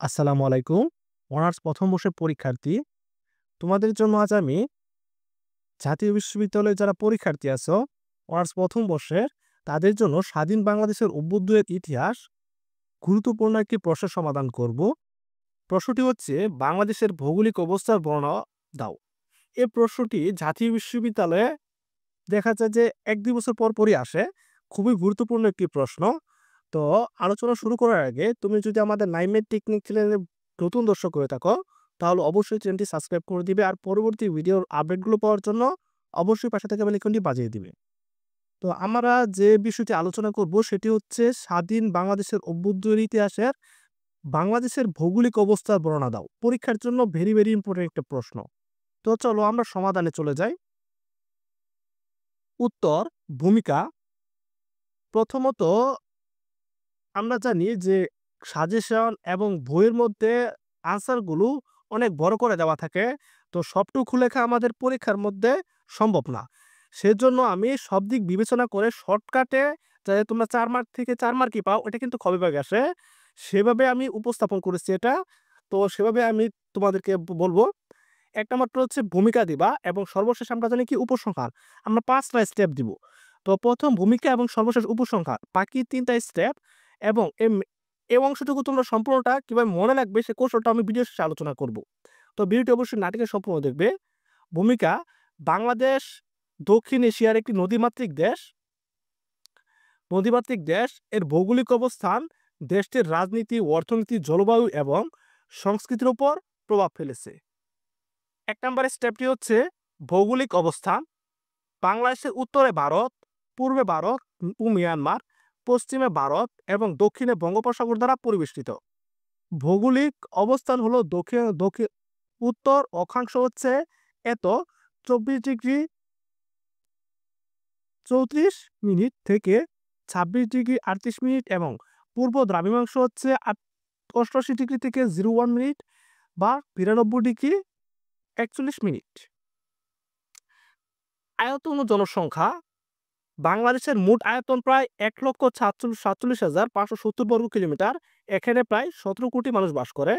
আসসালামু আলাইকুম। অনার্স প্রথম বর্ষের পরীক্ষার্থী। তোমাদের জন্য আজ আমি জাতীয় বিশ্ববিদ্যালয়ে যারা পরীক্ষার্থী আছো, অনার্স প্রথম বর্ষের, তাদের জন্য স্বাধীন বাংলাদেশের অভ্যুদয়ের ইতিহাস গুরুত্বপূর্ণ একটি প্রশ্নের সমাধান করব। প্রশ্নটি হচ্ছে, বাংলাদেশের ভৌগোলিক অবস্থার বর্ণনা দাও। এই প্রশ্নটি জাতীয় বিশ্ববিদ্যালয়ে দেখা যায় যে ১-২ বছর পর পরই আসে। খুবই গুরুত্বপূর্ণ একটি প্রশ্ন। তো আলোচনা শুরু করার আগে তুমি যদি আমাদের নাইমের টেকনিক চ্যানেলে নতুন দর্শক হয়ে থাকো, তাহলে অবশ্যই চ্যানেলটি সাবস্ক্রাইব করে দিবে আর পরবর্তী ভিডিওর আপডেটগুলো পাওয়ার জন্য অবশ্যই পাশে থাকা বেল আইকনটি বাজিয়ে দিবে। তো আমরা যে বিষয়টি আলোচনা করব সেটি হচ্ছে স্বাধীন বাংলাদেশের অভ্যুদয়ের ইতিহাসের বাংলাদেশের ভৌগোলিক অবস্থার বর্ণনা দাও। পরীক্ষার জন্য ভেরি ইম্পর্টেন্ট একটা প্রশ্ন। তো চলো আমরা সমাধানে চলে যাই। উত্তর: ভূমিকা। প্রথমত আমরা জানি যে সাজেশন এবং বইয়ের মধ্যে আনসারগুলো অনেক বড় করে দেওয়া থাকে। তো সবটুকু লেখা আমাদের পরীক্ষার মধ্যে সম্ভব না। সেজন্য আমি সব দিক বিবেচনা করে শর্টকাটে যাতে তোমরা ৪ মার্ক থেকে ৪ মার্কই পাও, এটা কিন্তু খ বিভাগে আসে। সেভাবে আমি উপস্থাপন করেছি এটা। তো সেভাবে আমি তোমাদেরকে বলব। ১ নাম্বারটা হচ্ছে ভূমিকা দিবা এবং সর্বশেষ আমরা জানি কি উপসংহার। আমরা ৫ টা স্টেপ দিব। তো ১ম ভূমিকা এবং সর্বশেষ উপসংহার। বাকি ৩ টা স্টেপ এবং এই অংশটুকু তোমরা সম্পূর্ণটা কিভাবে মনে রাখবে সে কৌশলটা আমি ভিডিও শেষে আলোচনা করব। তো ভিডিওটি অবশ্যই নাটকের সম্পূর্ণ দেখবে। ভূমিকা: বাংলাদেশ দক্ষিণ এশিয়ার একটি নদীমাতৃক দেশ। এর ভৌগোলিক অবস্থান দেশটির রাজনীতি, অর্থনীতি, জলবায়ু এবং সংস্কৃতির উপর প্রভাব ফেলেছে। ১ নম্বরের স্টেপটি হচ্ছে ভৌগোলিক অবস্থান। বাংলাদেশের উত্তরে ভারত, পূর্বে ভারত ও মিয়ানমার, পশ্চিমে ভারত এবং দক্ষিণে বঙ্গোপসাগর দ্বারা পরিবেষ্টিত। ভৌগোলিক অবস্থান হলো দক্ষিণ দক্ষিণ উত্তর অক্ষাংশ হচ্ছে এত ২৪ ডিগ্রি ৩৪ মিনিট থেকে ২৬ ডিগ্রি ৩৮ মিনিট এবং পূর্ব দ্রাঘিমাংশ হচ্ছে ৮৮ ডিগ্রি থেকে ০১ মিনিট বা ৯২ ডিগ্রি ৪১ মিনিট। আয়তন ও জনসংখ্যা: বাংলাদেশের মোট আয়তন প্রায় ১,৪৭,৫৭০ বর্গ কিলোমিটার। এখানে প্রায় ১৭ কোটি মানুষ বাস করে।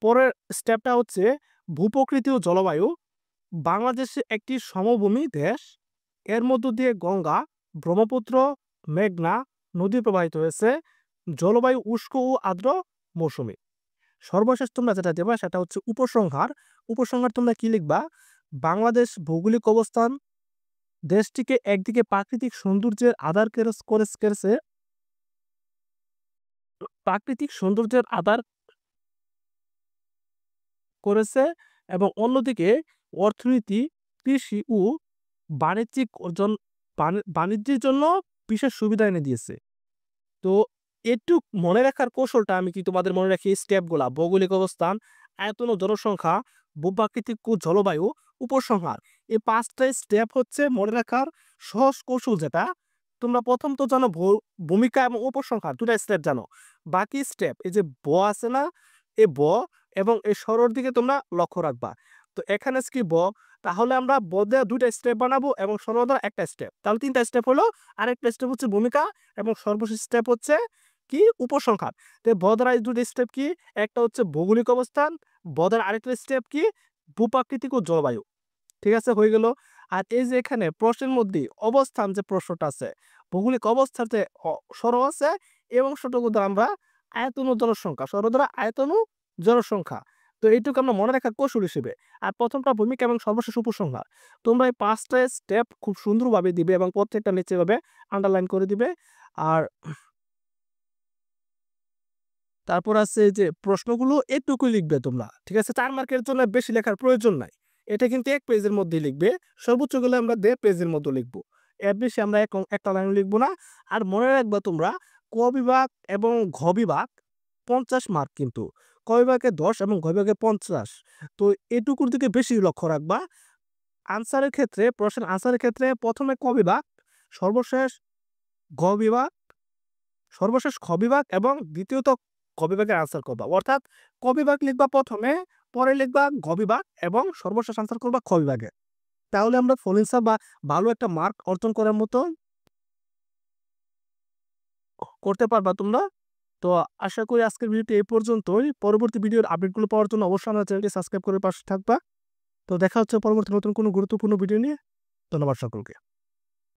পরের স্টেপটা হচ্ছে ভূপ্রকৃতি ও জলবায়ু। বাংলাদেশ একটি সমভূমি দেশ। এর মধ্য দিয়ে গঙ্গা, ব্রহ্মপুত্র, মেঘনা নদী প্রবাহিত হয়েছে। জলবায়ু উষ্ণ ও আর্দ্র মৌসুমী। সর্বশেষ তোমরা যেটা দেবা সেটা হচ্ছে উপসংহার। উপসংহার তোমরা কি লিখবা? বাংলাদেশ ভৌগোলিক অবস্থান দেশটিকে একদিকে প্রাকৃতিক সৌন্দর্যের আধার করেছে করেছে এবং অন্যদিকে অর্থনীতি, কৃষি ও বাণিজ্যিক অর্জন বাণিজ্যের জন্য বিশেষ সুবিধা এনে দিয়েছে। তো এটুক মনে রাখার কৌশলটা আমি কি তোমাদের মনে রাখি স্টেপগুলা: ভৌগোলিক অবস্থান, আয়তন ও জনসংখ্যা, ভূপ্রাকৃতিক ও জলবায়ু, উপসংহার। এই ৫ টা স্টেপ হচ্ছে মনে রাখার সহজ কৌশল যেটা। তোমরা প্রথম তো জানো ভূমিকা এবং উপসংহার ২ টা স্টেপ জানো। বাকি স্টেপ এই যে আছে না? এই এবং এই সরোর দিকে তোমরা লক্ষ্য রাখবা। তো এখানে কি তাহলে আমরা দিয়ে ২ টা স্টেপ বানাবো এবং সরো দ্বারা ১ টা স্টেপ। তাহলে ৩ টা স্টেপ হলো। আরেকটা স্টেপ হচ্ছে ভূমিকা এবং সর্বশেষ স্টেপ হচ্ছে কি? উপসংহার। তো দ্বারা এই ২ টা স্টেপ কি? একটা হচ্ছে ভৌগোলিক অবস্থান, দ্বারা আরেকটা স্টেপ কি? ভূপ্রাকৃতিক ও জলবায়ু। ঠিক আছে? হয়ে গেল। আর এই যে এখানে প্রশ্নের মধ্যে অবস্থান যে প্রশ্নটা আছে, ভৌগোলিক অবস্থার যে সরো আছে এই অংশটুকু দ্বারা আমরা আয়তন ও জনসংখ্যা, সরো দ্বারা আয়তন ও জনসংখ্যা। তো এইটুকু আমরা মনে রাখার কৌশল হিসেবে। আর প্রথমটা ভূমিকা এবং সর্বশেষ উপসংহার। তোমরা এই ৫ টা স্টেপ খুব সুন্দরভাবে দিবে এবং প্রত্যেকটা নিচে এভাবে আন্ডারলাইন করে দিবে। আর তারপর আছে যে প্রশ্নগুলো এটুকুই লিখবে তোমরা। ঠিক আছে? ৪ মার্কের জন্য বেশি লেখার প্রয়োজন নাই। এটা কিন্তু ১ পেজের মধ্যেই লিখবে। সর্বোচ্চ গেলে আমরা ১.৫ পেজের মতো লিখব। এর বেশি আমরা একটা লাইন লিখব না। আর মনে রাখবা তোমরা ক বিভাগ এবং ঘ বিভাগ ৫০ মার্ক কিন্তু। ক বিভাগে ১০ এবং ঘ বিভাগে ৫০। তো এটুকুর দিকে বেশি লক্ষ্য রাখবা। আনসারের ক্ষেত্রে, প্রশ্নের আনসারের ক্ষেত্রে ১ম এ ক বিভাগ, সর্বশেষ ঘ বিভাগ, সর্বশেষ খ বিভাগ এবং দ্বিতীয়ত ক বিভাগের আনসার করবা। অর্থাৎ ক বিভাগ লিখবা ১ম এ, পরে লিখবা ঘ বিভাগ এবং সর্বশেষ আনসার করবা খ বিভাগে। তাহলে আমরা ফুল অ্যান্সার বা ভালো একটা মার্ক অর্জন করার মতো করতে পারবা তোমরা। তো আশা করি আজকের ভিডিওটি এই পর্যন্তই। পরবর্তী ভিডিওর আপডেটগুলো পাওয়ার জন্য অবশ্যই আমার চ্যানেলটি সাবস্ক্রাইব করে পাশে থাকবা। তো দেখা হচ্ছে পরবর্তী নতুন কোনো গুরুত্বপূর্ণ ভিডিও নিয়ে। ধন্যবাদ সকলকে।